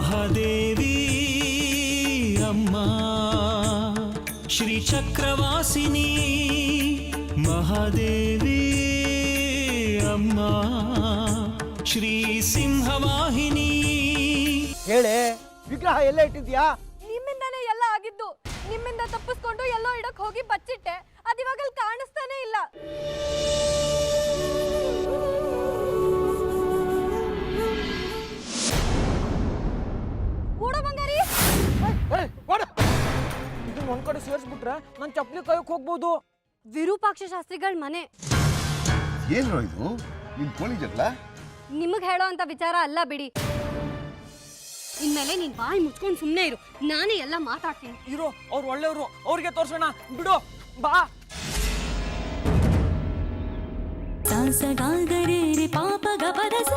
ಮಹಾದೇವಿ ಅಮ್ಮ ಶ್ರೀ ಚಕ್ರವಾಸಿನಿ ಮಹಾದೇವಿ ಅಮ್ಮ ಶ್ರೀ ಸಿಂಹವಾಹಿನಿ. ಹೇಳೆ, ವಿಗ್ರಹ ಎಲ್ಲ ಇಟ್ಟಿದ್ಯಾ? ನಿಮ್ಮಿಂದಾನೇ ಎಲ್ಲ ಆಗಿದ್ದು. ನಿಮ್ಮಿಂದ ತಪ್ಪಿಸ್ಕೊಂಡು ಎಲ್ಲೋ ಇಡಕ್ ಹೋಗಿ ಬಚ್ಚಿಟ್ಟೆ. ಅದಿವಾಗ ಅಲ್ಲಿ ಕಾಣಿಸ್ತಾನೆ ಇಲ್ಲ. ಓಡೋ ಬಂಗಾರಿ. ಇದನ್ನ ಒಂದ್ ಕಡೆ ಸೇರಿಸ್ಬಿಟ್ರೆ ನನ್ ಚಪ್ಪಲಿ ಕಾಯಕ್ ಹೋಗ್ಬೋದು. ವಿರೂಪಾಕ್ಷ ಶಾಸ್ತ್ರಿಗಳ ಮನೆ. ಏನು ಇದು? ನಿನ್ ಕೋಳಿ ಜಗಳ? ನಿಮಗ್ ಹೇಳೋ ಅಂತ ವಿಚಾರ ಅಲ್ಲ ಬಿಡಿ. ಇನ್ಮೇಲೆ ನೀನ್ ಬಾಯಿ ಮುಚ್ಕೊಂಡು ಸುಮ್ಮನೆ ಇರು. ನಾನೇ ಎಲ್ಲ ಮಾತಾಡ್ತೀನಿ. ಇರೋ, ಅವ್ರು ಒಳ್ಳೆಯವರು, ಅವ್ರಿಗೆ ತೋರ್ಸೋಣ. ಬಿಡು, ಬಾ. रे पाप ग पद स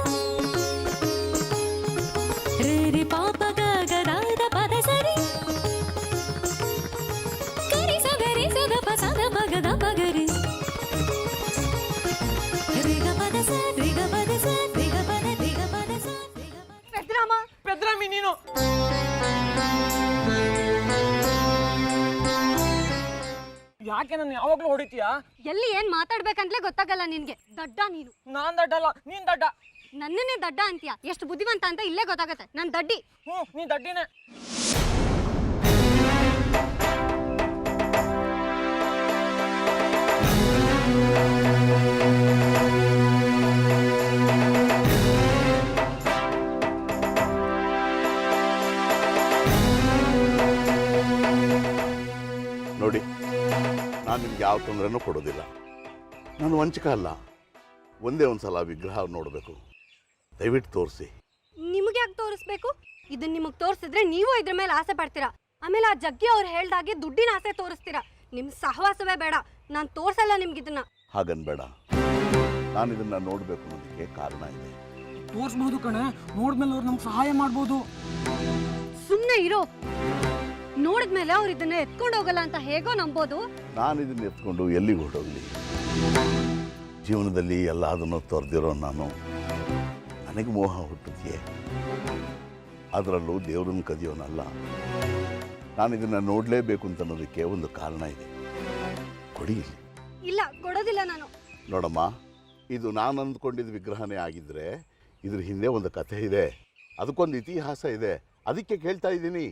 रे पाप ग ग दा द पद स रे गरि स द प स द प ग द प ग रे रे ग पद स रे ग पद स रे ग पद रे ग पद स. ಪೆದ್ರಾಮಿ ನೀನು. ಯಾಕೆ ನಾನು ಯಾವಾಗ್ಲೂ ಹೊಡಿತೀಯಾ? ಎಲ್ಲಿ ಏನ್ ಮಾತಾಡ್ಬೇಕಂತಲೇ ಗೊತ್ತಾಗಲ್ಲ ನಿನ್ಗೆ. ದಡ್ಡ ನೀನು. ನಾನ್ ದಡ್ಡಲ್ಲ, ನೀನ್ ದಡ್ಡ. ನನ್ನನ್ನೇ ದಡ್ಡ ಅಂತೀಯ? ಎಷ್ಟು ಬುದ್ಧಿವಂತ ಅಂತ ಇಲ್ಲೇ ಗೊತ್ತಾಗತ್ತೆ. ನಾನ್ ದಡ್ಡಿ. ನೀನ್ ದಡ್ಡಿನೇ. ನೋಡಿ, ನಾನು ನಿಮ್ಗೆ ಯಾವ ತೊಂದರೆನೂ ಕೊಡೋದಿಲ್ಲ. ನಾನು ವಂಚಕ ಅಲ್ಲ. ಒಂದೇ ಒಂದ್ಸಲ ವಿಗ್ರಹ ನೋಡಬೇಕು. ದಯವಿಟ್ಟು ತೋರಿಸಿ. ನಿಮಗೆ ಯಾಕೆ ತೋರಿಸ್ಬೇಕು? ಇದನ್ನ ನಿಮಗ್ ತೋರಿಸಿದ್ರೆ ನೀವು ಇದ್ರ ಮೇಲೆ ಆಸೆ ಪಡ್ತೀರಾ. ಆಮೇಲೆ ಆ ಜಗ್ಗಿ ಅವ್ರು ಹೇಳ್ದಾಗೆ ದುಡ್ಡಿನ ಆಸೆ ತೋರಿಸ್ತೀರಾ. ನಿಮ್ ಸಹವಾಸವೇ ಬೇಡ. ನಾನ್ ತೋರ್ಸಲ್ಲ ನಿಮ್ಗಿದನ್ನ. ಹಾಗನ್ಬೇಡ. ನಾನು ಇದನ್ನ ನೋಡ್ಬೇಕು ಅನ್ನೋದಕ್ಕೆ ಕಾರಣ ಇದೆ. ತೋರಿಸ್ಬಹುದು ಕಣೆ. ನೋಡ್ಮೇಲೆ ಅವ್ರು ನಮ್ಗೆ ಸಹಾಯ ಮಾಡ್ಬೋದು. ಸುಮ್ನೆ ಇರೋ. ನೋಡಿದ್ಮೇಲೆ ಅವ್ರು ಇದನ್ನ ಎತ್ಕೊಂಡು ಹೋಗಲ್ಲ ಅಂತ ಹೇಗೋ ನಂಬೋದು. ನಾನು ಇದನ್ನ ಎತ್ಕೊಂಡು ಎಲ್ಲಿಗೆ ಹೊರಟೋಗ್ಲಿ? ಜೀವನದಲ್ಲಿ ಎಲ್ಲ ಅದನ್ನು ತೊರೆದಿರೋ ನಾನು, ನನಗೆ ಮೋಹ ಹುಟ್ಟಿದೆಯೇ? ಅದರಲ್ಲೂ ದೇವ್ರನ್ನ ಕದಿಯೋನಲ್ಲ. ನಾನು ಇದನ್ನ ನೋಡಲೇಬೇಕು ಅಂತ ಅನ್ನೋದಕ್ಕೆ ಒಂದು ಕಾರಣ ಇದೆ. ಕೊಡಿ ಇಲ್ಲಿ. ಇಲ್ಲ, ಕೊಡೋದಿಲ್ಲ ನಾನು. ನೋಡಮ್ಮ, ಇದು ನಾನು ಅಂದ್ಕೊಂಡಿದ್ದ ವಿಗ್ರಹನೇ ಆಗಿದ್ರೆ ಇದ್ರ ಹಿಂದೆ ಒಂದು ಕಥೆ ಇದೆ, ಅದಕ್ಕೊಂದು ಇತಿಹಾಸ ಇದೆ. ಅದಕ್ಕೆ ಕೇಳ್ತಾ ಇದ್ದೀನಿ.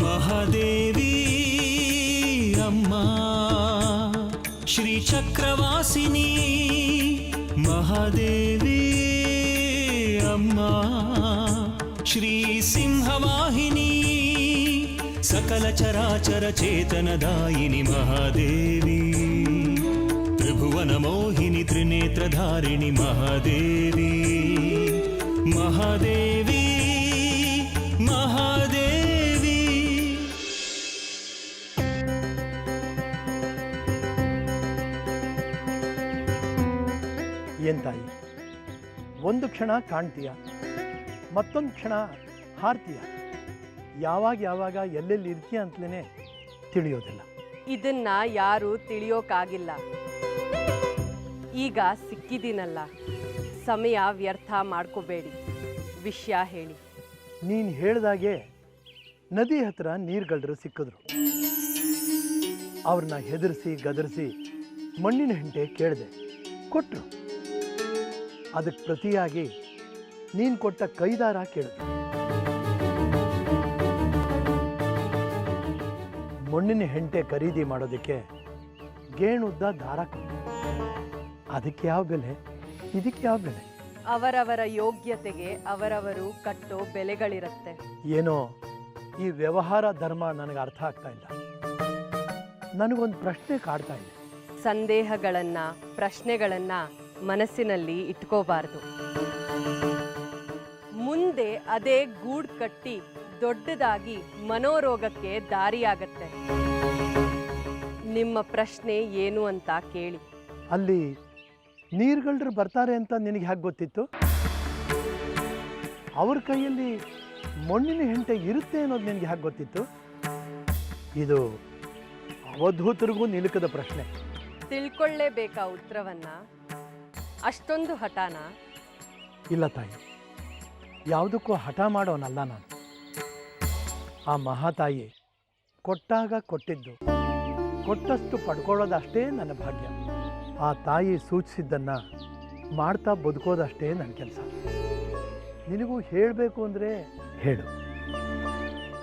ಮಹಾದೇವಿ ಅಮ್ಮ ಶ್ರೀ ಚಕ್ರವಾಸಿನಿ ಮಹಾದೇವಿ ಅಮ್ಮ ಶ್ರೀ ಸಿಂಹವಾಹಿನಿ ಸಕಲ ಚರಾಚರ ಚೇತನದಾಯಿನಿ ಮಹಾದೇವಿ ತ್ರಿಭುವನ ಮೋಹಿನಿ ತ್ರಿನೇತ್ರಧಾರಿಣಿ ಮಹಾದೇವಿ ಮಹಾದೇವಿ ಮಹಾದೇವಿ. ಏನ್ ತಾಯಿ, ಒಂದು ಕ್ಷಣ ಕಾಣ್ತೀಯ, ಮತ್ತೊಂದು ಕ್ಷಣ ಹಾರ್ತೀಯ. ಯಾವಾಗ ಎಲ್ಲೆಲ್ಲಿ ಇರ್ತೀಯ ಅಂತಲೇ ತಿಳಿಯೋದಿಲ್ಲ. ಇದನ್ನ ಯಾರು ತಿಳಿಯೋಕ್ಕಾಗಿಲ್ಲ. ಈಗ ಸಿಕ್ಕಿದ್ದೀನಲ್ಲ, ಸಮಯ ವ್ಯರ್ಥ ಮಾಡ್ಕೋಬೇಡಿ. ವಿಷಯ ಹೇಳಿ. ನೀನು ಹೇಳ್ದಾಗೆ ನದಿ ಹತ್ರ ನೀರ್ಗಳ್ರು ಸಿಕ್ಕಿದ್ರು. ಅವ್ರನ್ನ ಹೆದರಿಸಿ ಗದರಿಸಿ ಮಣ್ಣಿನ ಹೆಂಟೆ ಕೇಳಿದೆ, ಕೊಟ್ಟರು. ಅದಕ್ಕೆ ಪ್ರತಿಯಾಗಿ ನೀನು ಕೊಟ್ಟ ಕೈದಾರ ಕೇಳಿದ್ರು. ಮಣ್ಣಿನ ಹೆಂಟೆ ಖರೀದಿ ಮಾಡೋದಕ್ಕೆ ಗೇಣುದ್ದ ದಾರ ಕೊಟ್ಟರು. ಅದಕ್ಕೆ ಯಾವ ಬೆಲೆ, ಇದಕ್ಕೆ ಯಾವ ಬೆಲೆ? ಅವರವರ ಯೋಗ್ಯತೆಗೆ ಅವರವರು ಕಟ್ಟೋ ಬೆಲೆಗಳಿರುತ್ತೆ. ಏನೋ ಈ ವ್ಯವಹಾರ ಧರ್ಮ ನನಗೆ ಅರ್ಥ ಆಗ್ತಾ ಇಲ್ಲ. ನನಗೊಂದು ಪ್ರಶ್ನೆ ಕಾಡ್ತಾ ಇದೆ. ಸಂದೇಹಗಳನ್ನ, ಪ್ರಶ್ನೆಗಳನ್ನ ಮನಸ್ಸಿನಲ್ಲಿ ಇಟ್ಕೋಬಾರ್ದು. ಮುಂದೆ ಅದೇ ಗೂಡು ಕಟ್ಟಿ ದೊಡ್ಡದಾಗಿ ಮನೋರೋಗಕ್ಕೆ ದಾರಿಯಾಗತ್ತೆ. ನಿಮ್ಮ ಪ್ರಶ್ನೆ ಏನು ಅಂತ ಕೇಳಿ. ಅಲ್ಲಿ ನೀರ್ಗಳ್ರು ಬರ್ತಾರೆ ಅಂತ ನಿನಗೆ ಹೇಗೆ ಗೊತ್ತಿತ್ತು? ಅವ್ರ ಕೈಯಲ್ಲಿ ಮಣ್ಣಿನ ಹೆಂಟೆ ಇರುತ್ತೆ ಅನ್ನೋದು ನಿನಗೆ ಹೇಗೆ ಗೊತ್ತಿತ್ತು? ಇದು ಅವಧೂತರಿಗೂ ನಿಲುಕದ ಪ್ರಶ್ನೆ. ತಿಳ್ಕೊಳ್ಳೇಬೇಕಾ ಉತ್ತರವನ್ನ? ಅಷ್ಟೊಂದು ಹಠಾನ? ಇಲ್ಲ ತಾಯಿ, ಯಾವುದಕ್ಕೂ ಹಠ ಮಾಡೋನಲ್ಲ ನಾನು. ಆ ಮಹಾತಾಯಿ ಕೊಟ್ಟಾಗ ಕೊಟ್ಟಿದ್ದು, ಕೊಟ್ಟಷ್ಟು ಪಡ್ಕೊಳ್ಳೋದಷ್ಟೇ ನನ್ನ ಭಾಗ್ಯ. ಆ ತಾಯಿ ಸೂಚಿಸಿದ್ದನ್ನು ಮಾಡ್ತಾ ಬದುಕೋದಷ್ಟೇ ನನ್ನ ಕೆಲಸ. ನಿನಗೂ ಹೇಳಬೇಕು ಅಂದರೆ ಹೇಳು,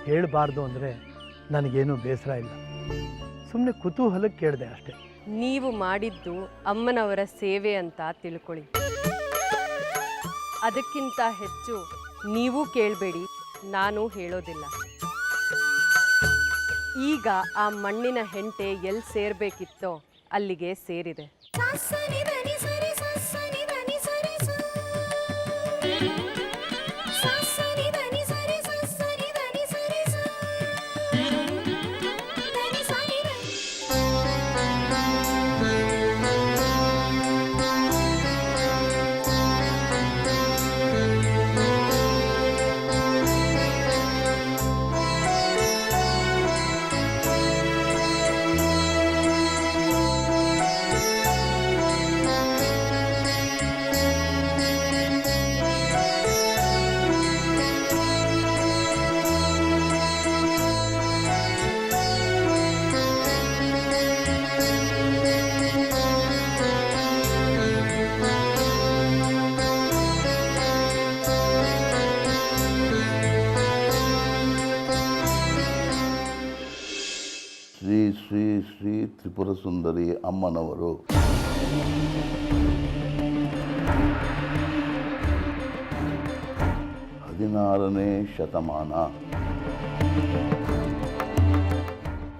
ಹೇಳಬಾರ್ದು ಅಂದರೆ ನನಗೇನು ಬೇಸರ ಇಲ್ಲ. ಸುಮ್ಮನೆ ಕುತೂಹಲಕ್ಕೆ ಕೇಳಿದೆ ಅಷ್ಟೇ. ನೀವು ಮಾಡಿದ್ದು ಅಮ್ಮನವರ ಸೇವೆ ಅಂತ ತಿಳ್ಕೊಳ್ಳಿ. ಅದಕ್ಕಿಂತ ಹೆಚ್ಚು ನೀವು ಕೇಳಬೇಡಿ, ನಾನು ಹೇಳೋದಿಲ್ಲ. ಈಗ ಆ ಮಣ್ಣಿನ ಹೆಂಟೆ ಎಲ್ಲಿ ಸೇರ್ಬೇಕಿತ್ತೋ ಅಲ್ಲಿಗೆ ಸೇರಿದೆ. ಸನಿ ಧನಿ ಸರಿ ಸನಿ ಧನಿ ಸರಿ ಸನಿ ಧನಿ ಸರಿ ಸನಿ ಧನಿ ಸರಿ ಧನಿ ಸನಿ ಶ್ರೀ ಶ್ರೀ ಶ್ರೀ ತ್ರಿಪುರ ಸುಂದರಿ ಅಮ್ಮನವರು 16ನೇ ಶತಮಾನ.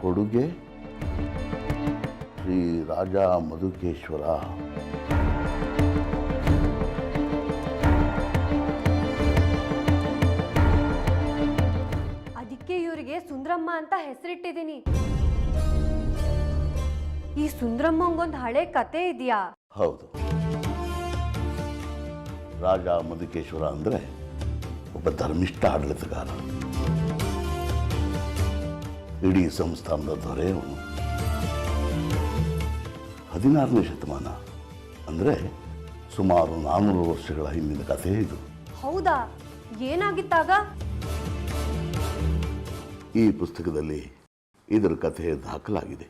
ಕೊಡುಗೆ ಶ್ರೀ ರಾಜ ಮಧುಕೇಶ್ವರ. ಅದಕ್ಕೆ ಇವರಿಗೆ ಸುಂದ್ರಮ್ಮ ಅಂತ ಹೆಸರಿಟ್ಟಿದ್ದೀನಿ. ಈ ಸುಂದ್ರಮ್ಮಂಗೊಂದು ಹಳೆ ಕತೆ ಇದೆಯಾ? ಹೌದು, ರಾಜ ಮಧುಕೇಶ್ವರ ಅಂದರೆ ಒಬ್ಬ ಧರ್ಮಿಷ್ಠ ಆಡಳಿತಗಾರ. ಇಡೀ ಸಂಸ್ಥಾನದ ದೊರೆ ಅವನು. 16ನೇ ಶತಮಾನ ಅಂದರೆ ಸುಮಾರು 400 ವರ್ಷಗಳ ಹಿಂದಿನ ಕಥೆ ಇದು. ಹೌದಾ? ಏನಾಗಿತ್ತಾಗ? ಈ ಪುಸ್ತಕದಲ್ಲಿ ಇದರ ಕಥೆ ದಾಖಲಾಗಿದೆ.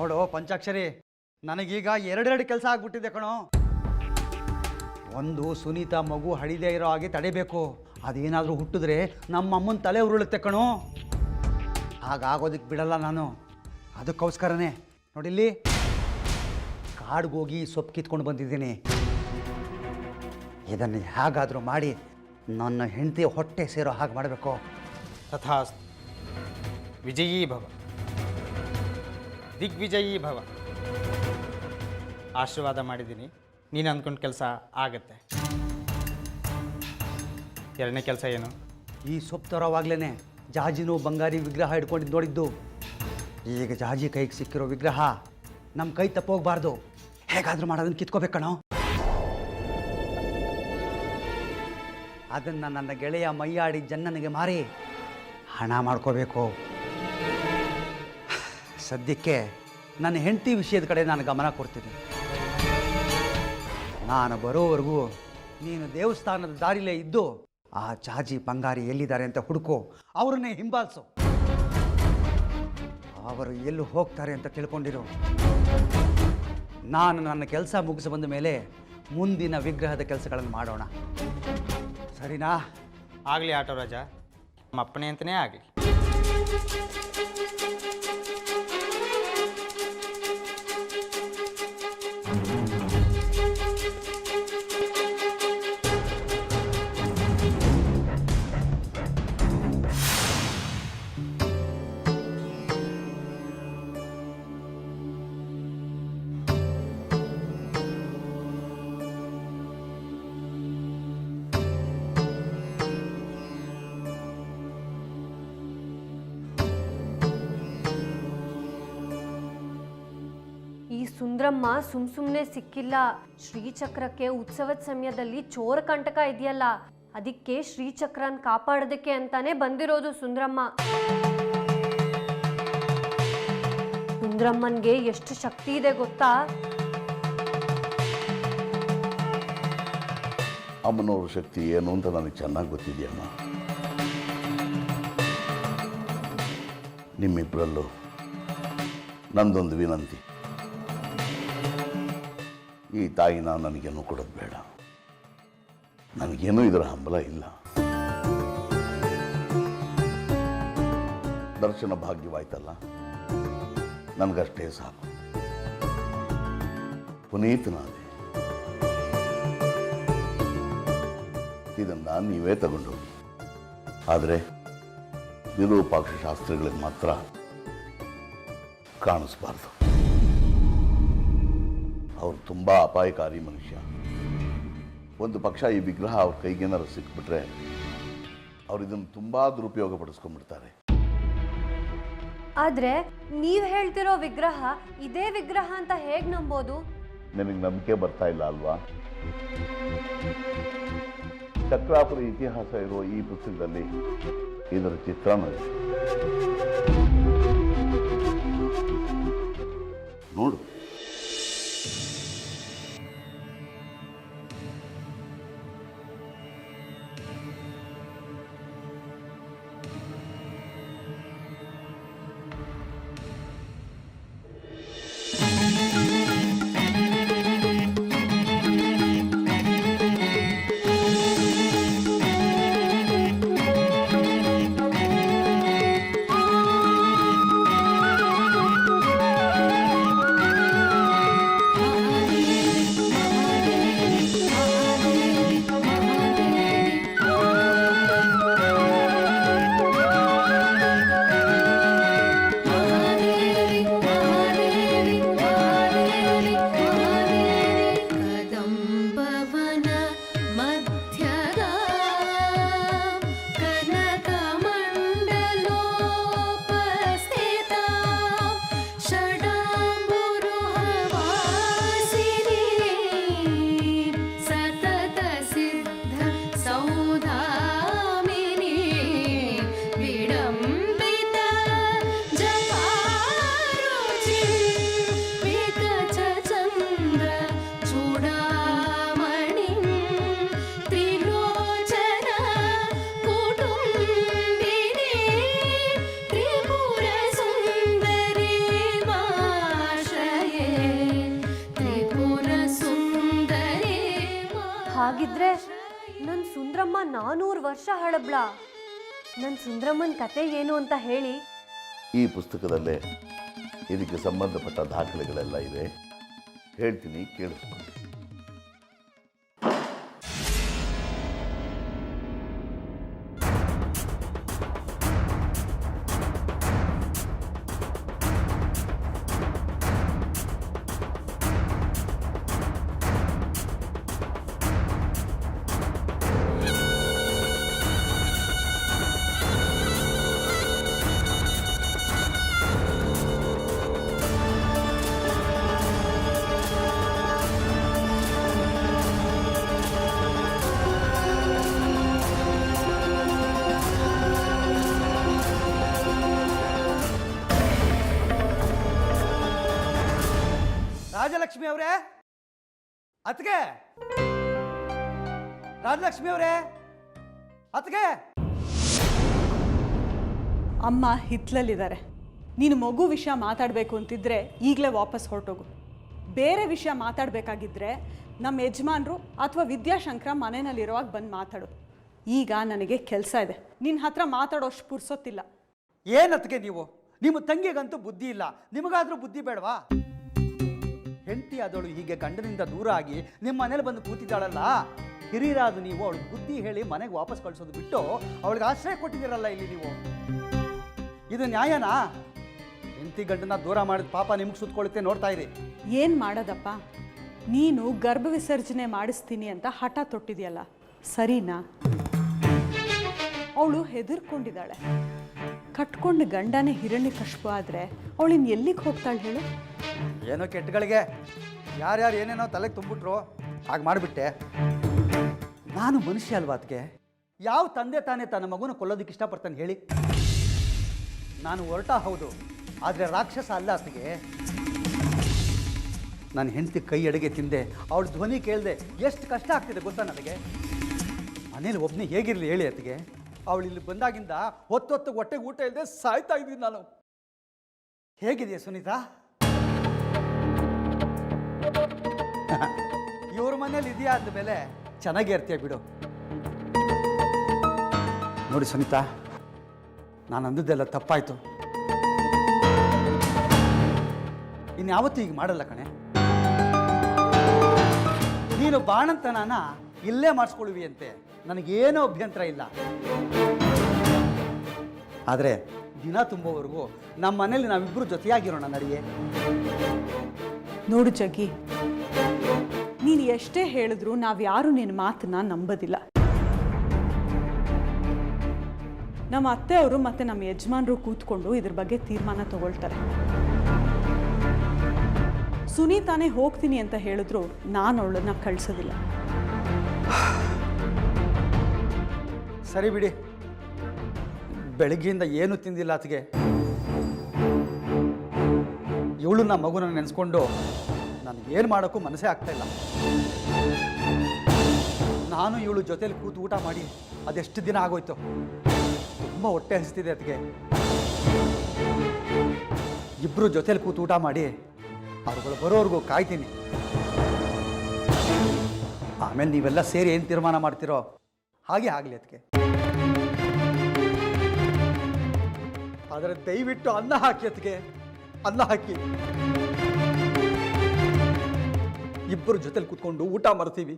ನೋಡು ಪಂಚಾಕ್ಷರಿ, ನನಗೀಗ ಎರಡೆರಡು ಕೆಲಸ ಆಗ್ಬಿಟ್ಟಿದೆ ಕಣೋ. ಒಂದು, ಸುನೀತಾ ಮಗು ಹಳಿದೇ ಇರೋ ಹಾಗೆ ತಡಿಬೇಕು. ಅದೇನಾದರೂ ಹುಟ್ಟಿದ್ರೆ ನಮ್ಮ ಅಮ್ಮನ ತಲೆ ಉರುಳುತ್ತೆ ಕಣೋ. ಹಾಗಾಗೋದಕ್ಕೆ ಬಿಡಲ್ಲ ನಾನು. ಅದಕ್ಕೋಸ್ಕರನೇ ನೋಡಿಲ್ಲಿ ಕಾಡ್ಗೋಗಿ ಸೊಪ್ಪು ಕಿತ್ಕೊಂಡು ಬಂದಿದ್ದೀನಿ. ಇದನ್ನು ಹೇಗಾದರೂ ಮಾಡಿ ನನ್ನ ಹೆಂಡತಿ ಹೊಟ್ಟೆ ಸೇರೋ ಹಾಗೆ ಮಾಡಬೇಕು. ತಥಾಸ್ತು. ವಿಜಯೀ ಭವ, ದಿಗ್ವಿಜಯೀ ಭವ. ಆಶೀರ್ವಾದ ಮಾಡಿದ್ದೀನಿ. ನೀನು ಅಂದ್ಕೊಂಡ ಕೆಲಸ ಆಗತ್ತೆ. ಎರಡನೇ ಕೆಲಸ ಏನು? ಈ ಸೊಪ್ಪು ತರೋವಾಗ್ಲೇ ಜಾಜಿನೂ ಬಂಗಾರಿ ವಿಗ್ರಹ ಹಿಡ್ಕೊಂಡಿದ್ದು ನೋಡಿದ್ದು. ಈಗ ಜಾಜಿ ಕೈಗೆ ಸಿಕ್ಕಿರೋ ವಿಗ್ರಹ ನಮ್ಮ ಕೈ ತಪ್ಪೋಗ್ಬಾರ್ದು. ಹೇಗಾದರೂ ಮಾಡೋದನ್ನು ಕಿತ್ಕೋಬೇಕಣೋ. ಅದನ್ನು ನನ್ನ ಗೆಳೆಯ ಮೈಯಾಡಿ ಜನ್ನನಿಗೆ ಮಾರಿ ಹಣ ಮಾಡ್ಕೋಬೇಕು. ಸದ್ಯಕ್ಕೆ ನನ್ನ ಹೆಂಡತಿ ವಿಷಯದ ಕಡೆ ನಾನು ಗಮನ ಕೊಡ್ತೀನಿ. ನಾನು ಬರೋವರೆಗೂ ನೀನು ದೇವಸ್ಥಾನದ ದಾರಿಲೇ ಇದ್ದು ಆ ಜಾಜಿ ಬಂಗಾರಿ ಎಲ್ಲಿದ್ದಾರೆ ಅಂತ ಹುಡುಕು, ಅವರನ್ನೇ ಹಿಂಬಾಲಿಸು. ಅವರು ಎಲ್ಲಿ ಹೋಗ್ತಾರೆ ಅಂತ ತಿಳ್ಕೊಂಡಿರು. ನಾನು ನನ್ನ ಕೆಲಸ ಮುಗಿಸಿ ಬಂದ ಮೇಲೆ ಮುಂದಿನ ವಿಗ್ರಹದ ಕೆಲಸಗಳನ್ನು ಮಾಡೋಣ. ಸರಿನಾ? ಆಗಲಿ ಆಟೋ ರಾಜ, ನಮ್ಮ ಅಪ್ಪನೇ ಅಂತಲೇ ಆಗಲಿ. ಸುಂದ್ರಮ್ಮ ಸುಮ್ನೆ ಸಿಕ್ಕಿಲ್ಲ. ಶ್ರೀಚಕ್ರಕ್ಕೆ ಉತ್ಸವದ ಸಮಯದಲ್ಲಿ ಚೋರ ಕಂಟಕ ಇದೆಯಲ್ಲ, ಅದಕ್ಕೆ ಶ್ರೀಚಕ್ರನ್ ಕಾಪಾಡೋದಕ್ಕೆ ಅಂತಾನೆ ಬಂದಿರೋದು ಸುಂದ್ರಮ್ಮ. ಸುಂದ್ರಮ್ಮನ್ಗೆ ಎಷ್ಟು ಶಕ್ತಿ ಇದೆ ಗೊತ್ತಾ? ಅಮ್ಮನವ್ರ ಶಕ್ತಿ ಏನು ಅಂತ ನನಗೆ ಚೆನ್ನಾಗಿ ಗೊತ್ತಿದೆಯಮ್ಮ. ನಿಮ್ಮಿಬ್ಬರಲ್ಲೂ ನಂದೊಂದು ವಿನಂತಿ, ಈ ತಾಯಿನ ನನಗೇನು ಕೊಡೋದು ಬೇಡ. ನನಗೇನೂ ಇದರ ಹಂಬಲ ಇಲ್ಲ. ದರ್ಶನ ಭಾಗ್ಯವಾಯ್ತಲ್ಲ, ನನಗಷ್ಟೇ ಸಾಕು. ಪುನೀತನಾದೆ. ಇದನ್ನು ನೀವೇ ತಗೊಂಡೋಗಿ. ಆದರೆ ವಿರೂಪಾಕ್ಷ ಶಾಸ್ತ್ರಿಗಳಿಗೆ ಮಾತ್ರ ಕಾಣಿಸ್ಬಾರ್ದು. ಅವರು ತುಂಬ ಅಪಾಯಕಾರಿ ಮನುಷ್ಯ. ಒಂದು ಪಕ್ಷ ಈ ವಿಗ್ರಹ ಅವ್ರ ಕೈಗೇನಾರು ಸಿಕ್ಬಿಟ್ರೆ ಅವ್ರು ಇದನ್ನು ತುಂಬ ದುರುಪಯೋಗ ಪಡಿಸ್ಕೊಂಡ್ಬಿಡ್ತಾರೆ. ಆದ್ರೆ ನೀವ್ ಹೇಳ್ತಿರೋ ವಿಗ್ರಹ ಇದೇ ವಿಗ್ರಹ ಅಂತ ಹೇಗ್ ನಂಬೋದು? ನಿನಗೆ ನಂಬಿಕೆ ಬರ್ತಾ ಇಲ್ಲ ಅಲ್ವಾ? ಚಕ್ರಾಪುರ ಇತಿಹಾಸ ಇರುವ ಈ ಪುಸ್ತಕದಲ್ಲಿ ಇದರ ಚಿತ್ರಣ ಇದೆ. ನೋಡು. ಹಾಗಿದ್ರೆ ನನ್ ಸುಂದ್ರಮ್ಮ 400 ವರ್ಷ ಹಳಬ್ಳ. ನನ್ ಸುಂದ್ರಮ್ಮನ್ ಕತೆ ಏನು ಅಂತ ಹೇಳಿ. ಈ ಪುಸ್ತಕದಲ್ಲೇ ಇದಕ್ಕೆ ಸಂಬಂಧಪಟ್ಟ ದಾಖಲೆಗಳೆಲ್ಲ ಇದೆ. ಹೇಳ್ತೀನಿ, ಕೇಳಿಸ್ಕೊಳ್ಳಿ. ರಾಜಲಕ್ಷ್ಮಿ ಅವರೇ, ಅತ್ಗೆ ರಾಜಲಕ್ಷ್ಮಿ ಅವರೇ, ಅತ್ಗೆ. ಅಮ್ಮ ಹಿತ್ಲಲ್ಲಿದ್ದಾರೆ. ನೀನು ಮಗು ವಿಷಯ ಮಾತಾಡಬೇಕು ಅಂತಿದ್ರೆ ಈಗಲೇ ವಾಪಸ್ ಹೊರಟೋಗು. ಬೇರೆ ವಿಷಯ ಮಾತಾಡಬೇಕಾಗಿದ್ದರೆ ನಮ್ಮ ಯಜಮಾನರು ಅಥವಾ ವಿದ್ಯಾಶಂಕರ ಮನೆಯಲ್ಲಿರುವಾಗ ಬಂದು ಮಾತಾಡು. ಈಗ ನನಗೆ ಕೆಲಸ ಇದೆ. ನಿನ್ನ ಹತ್ರ ಮಾತಾಡೋಷ್ಟು ಪುರ್ಸೊತ್ತಿಲ್ಲ. ಏನತ್ಗೆ ನೀವು? ನಿಮ್ಮ ತಂಗಿಗಂತೂ ಬುದ್ಧಿ ಇಲ್ಲ, ನಿಮಗಾದರೂ ಬುದ್ಧಿ ಬೇಡವಾ? ಹೆಂಡತಿ ಆದವಳು ಹೀಗೆ ಗಂಡನಿಂದ ದೂರ ಆಗಿ ನಿಮ್ಮ ಮನೇಲಿ ಬಂದು ಕೂತಿದ್ದಾಳಲ್ಲ, ಹಿರಿಯರಾದ ನೀವು ಅವಳು ಬುದ್ಧಿ ಹೇಳಿ ಮನೆಗೆ ವಾಪಸ್ ಕಳಿಸೋದು ಬಿಟ್ಟು ಅವಳಿಗೆ ಆಶ್ರಯ ಕೊಟ್ಟಿದ್ದೀರಲ್ಲ ಇಲ್ಲಿ ನೀವು. ಇದು ನ್ಯಾಯನಾ? ಹೆಂಡತಿ ಗಂಡನ ದೂರ ಮಾಡಿದ ಪಾಪ ನಿಮಗೆ ಸುತ್ಕೊಳುತ್ತೆ, ನೋಡ್ತಾ ಇರಿ. ಏನು ಮಾಡೋದಪ್ಪ, ನೀನು ಗರ್ಭ ವಿಸರ್ಜನೆ ಮಾಡಿಸ್ತೀನಿ ಅಂತ ಹಠ ತೊಟ್ಟಿದೆಯಲ್ಲ, ಸರಿನಾ? ಅವಳು ಹೆದರ್ಕೊಂಡಿದ್ದಾಳೆ. ಕಟ್ಕೊಂಡು ಗಂಡನೇ ಹಿರಣ್ಯಕಶಿಪು ಆದರೆ ಅವಳಿನ್ ಎಲ್ಲಿಗೆ ಹೋಗ್ತಾಳೆ ಹೇಳು? ಏನೋ ಕೆಟ್ಟಗಳಿಗೆ ಯಾರ್ಯಾರು ಏನೇನೋ ತಲೆಗೆ ತುಂಬಿಟ್ರು ಹಾಗೆ ಮಾಡಿಬಿಟ್ಟೆ. ನಾನು ಮನುಷ್ಯ ಅಲ್ವಾ ಅದಕ್ಕೆ? ಯಾವ ತಂದೆ ತಾನೇ ತನ್ನ ಮಗುನ ಕೊಲ್ಲೋದಕ್ಕೆ ಇಷ್ಟಪಡ್ತಾನೆ ಹೇಳಿ? ನಾನು ಹೊರಟ ಹೌದು, ಆದರೆ ರಾಕ್ಷಸ ಅಲ್ಲ ಅದಕ್ಕೆ. ನಾನು ಹೆಂಡತಿ ಕೈ ಅಡುಗೆ ತಿಂದೆ, ಅವಳ ಧ್ವನಿ ಕೇಳಿದೆ, ಎಷ್ಟು ಕಷ್ಟ ಆಗ್ತಿದೆ ಗೊತ್ತಾ ನನಗೆ? ಮನೇಲಿ ಒಬ್ಬನೇ ಹೇಗಿರಲಿ ಹೇಳಿ ಅದಕ್ಕೆ? ಅವಳು ಇಲ್ಲಿ ಬಂದಾಗಿಂದ ಹೊತ್ತೊತ್ತು ಹೊಟ್ಟೆಗೆ ಊಟ ಇಲ್ಲದೆ ಸಾಯ್ತಾ ಇದ್ದೀನಿ ನಾನು. ಹೇಗಿದೆಯಾ ಸುನೀತಾ? ಇವ್ರ ಮನೇಲಿ ಇದೆಯಾ ಅಂದಮೇಲೆ ಚೆನ್ನಾಗೇ ಇರ್ತೀಯ ಬಿಡು. ನೋಡಿ ಸುನೀತಾ, ನಾನು ಅಂದದ್ದೆಲ್ಲ ತಪ್ಪಾಯಿತು. ಇನ್ಯಾವತ್ತೂ ಈಗ ಮಾಡಲ್ಲ ಕಣೆ. ನೀನು ಬಾಣಂತನಾನ ಇಲ್ಲೇ ಮಾಡಿಸ್ಕೊಳ್ವಿ ಅಂತೆ, ನನಗೇನೂ ಅಭ್ಯಂತರ ಇಲ್ಲ. ಆದರೆ ದಿನ ತುಂಬೋವರೆಗೂ ನಮ್ಮ ಮನೇಲಿ ನಾವಿಬ್ಬರು ಜೊತೆಯಾಗಿರೋಣ ನಡಿಯೇ. ನೋಡು ಜಗ್ಗಿ, ನೀನು ಎಷ್ಟೇ ಹೇಳಿದ್ರು ನಾವ್ಯಾರೂ ನಿನ್ನ ಮಾತನ್ನ ನಂಬೋದಿಲ್ಲ. ನಮ್ಮ ಅತ್ತೆಯವರು ಮತ್ತು ನಮ್ಮ ಯಜಮಾನರು ಕೂತ್ಕೊಂಡು ಇದ್ರ ಬಗ್ಗೆ ತೀರ್ಮಾನ ತಗೊಳ್ತಾರೆ. ಸುನೀತಾನೇ ಹೋಗ್ತೀನಿ ಅಂತ ಹೇಳಿದ್ರು ನಾನು ಅವಳನ್ನ ಕಳಿಸೋದಿಲ್ಲ. ಸರಿ ಬಿಡಿ, ಬೆಳಗ್ಗೆಯಿಂದ ಏನು ತಿಂದಿಲ್ಲ ಆತಗೆ. ಇವಳು ನಮ್ಮ ಮಗುನ ನೆನೆಸ್ಕೊಂಡು ನನಗೇನು ಮಾಡೋಕ್ಕೂ ಮನಸ್ಸೇ ಆಗ್ತಾ ಇಲ್ಲ. ನಾನು ಇವಳು ಜೊತೇಲಿ ಕೂತು ಊಟ ಮಾಡಿ ಅದೆಷ್ಟು ದಿನ ಆಗೋಯ್ತು. ತುಂಬ ಹೊಟ್ಟೆ ಹಸಿತಿದೆ ಅದಕ್ಕೆ. ಇಬ್ಬರು ಜೊತೇಲಿ ಕೂತು ಊಟ ಮಾಡಿ ಅವ್ರುಗಳು ಬರೋವರೆಗೂ ಕಾಯ್ತೀನಿ. ಆಮೇಲೆ ನೀವೆಲ್ಲ ಸೇರಿ ಏನು ತೀರ್ಮಾನ ಮಾಡ್ತಿರೋ ಹಾಗೆ ಆಗಲಿ ಅದಕ್ಕೆ. ಆದರೆ ದಯವಿಟ್ಟು ಅನ್ನ ಹಾಕಿ ಅದಕ್ಕೆ, ಅನ್ನ ಹಾಕಿ. ಇಬ್ಬರು ಜೊತೆಲಿ ಕೂತ್ಕೊಂಡು ಊಟ ಮಾಡ್ತೀವಿ.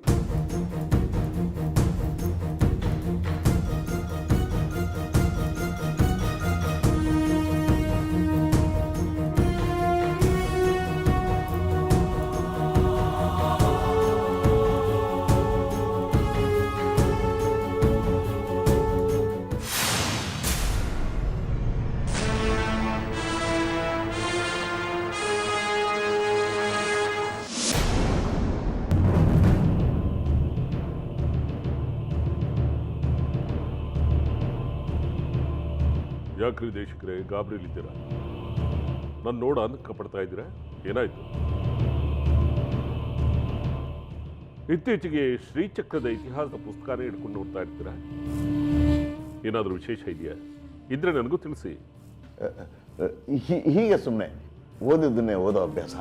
ಯಾಕ್ರಿ ದೇಶಕ್ರೆ ಗಾಬರಿಲಿದ್ದೀರಾ? ನಾನು ನೋಡ ಅನ್ನಕ್ಕ ಪಡ್ತಾ ಇದ್ದೀರಾ? ಏನಾಯ್ತು? ಇತ್ತೀಚೆಗೆ ಶ್ರೀಚಕ್ರದ ಇತಿಹಾಸದ ಪುಸ್ತಕನೇ ಹಿಡ್ಕೊಂಡು ನೋಡ್ತಾ ಇರ್ತೀರಾ? ಏನಾದರೂ ವಿಶೇಷ ಇದೆಯಾ? ಇದ್ರೆ ನನಗೂ ತಿಳಿಸಿ. ಹೀಗೆ ಸುಮ್ಮನೆ ಓದಿದ್ದನ್ನೇ ಓದೋ ಅಭ್ಯಾಸ.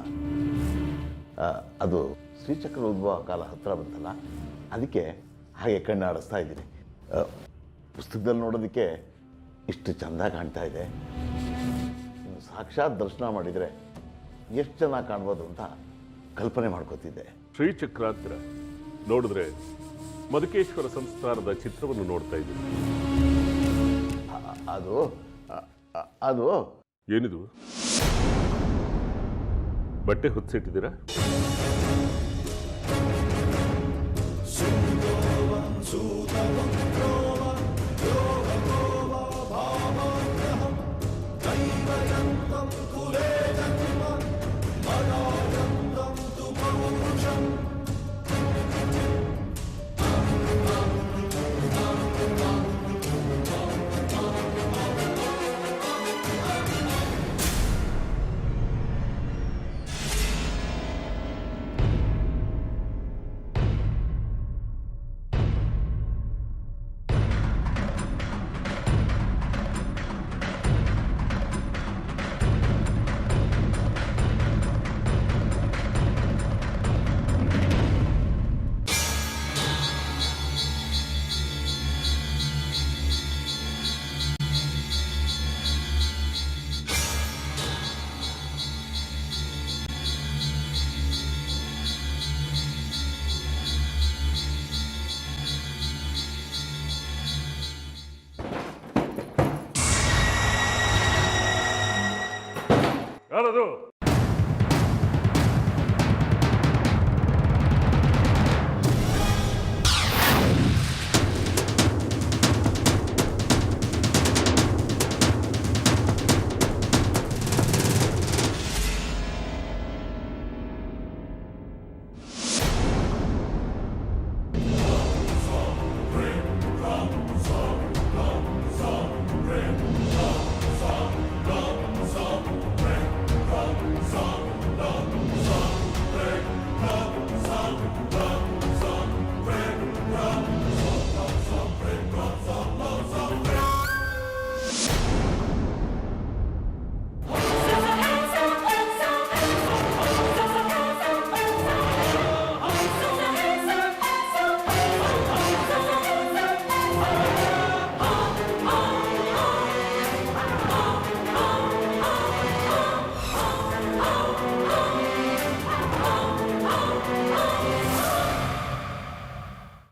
ಅದು ಶ್ರೀಚಕ್ರ ಉದ್ಭವ ಕಾಲ ಹತ್ತಿರ ಬಂತಲ್ಲ, ಅದಕ್ಕೆ ಹಾಗೆ ಕಣ್ಣಾಡಿಸ್ತಾ ಇದ್ದೀನಿ. ಪುಸ್ತಕದಲ್ಲಿ ನೋಡೋದಕ್ಕೆ ಇಷ್ಟು ಚೆಂದ ಕಾಣ್ತಾ ಇದೆ. ಸಾಕ್ಷಾತ್ ದರ್ಶನ ಮಾಡಿದರೆ ಎಷ್ಟು ಚೆನ್ನಾಗಿ ಕಾಣ್ಬೋದು ಅಂತ ಕಲ್ಪನೆ ಮಾಡ್ಕೋತಿದ್ದೆ. ಶ್ರೀಚಕ್ರ ಹತ್ರ ನೋಡಿದ್ರೆ ಮಧುಕೇಶ್ವರ ಸಂಸ್ಥಾನದ ಚಿತ್ರವನ್ನು ನೋಡ್ತಾ ಇದ್ದೀನಿ. ಅದು ಅದು ಏನಿದು? ಬಟ್ಟೆ ಹೊತ್ತಿಟ್ಟಿದ್ದೀರಾ? ಯಾರದು?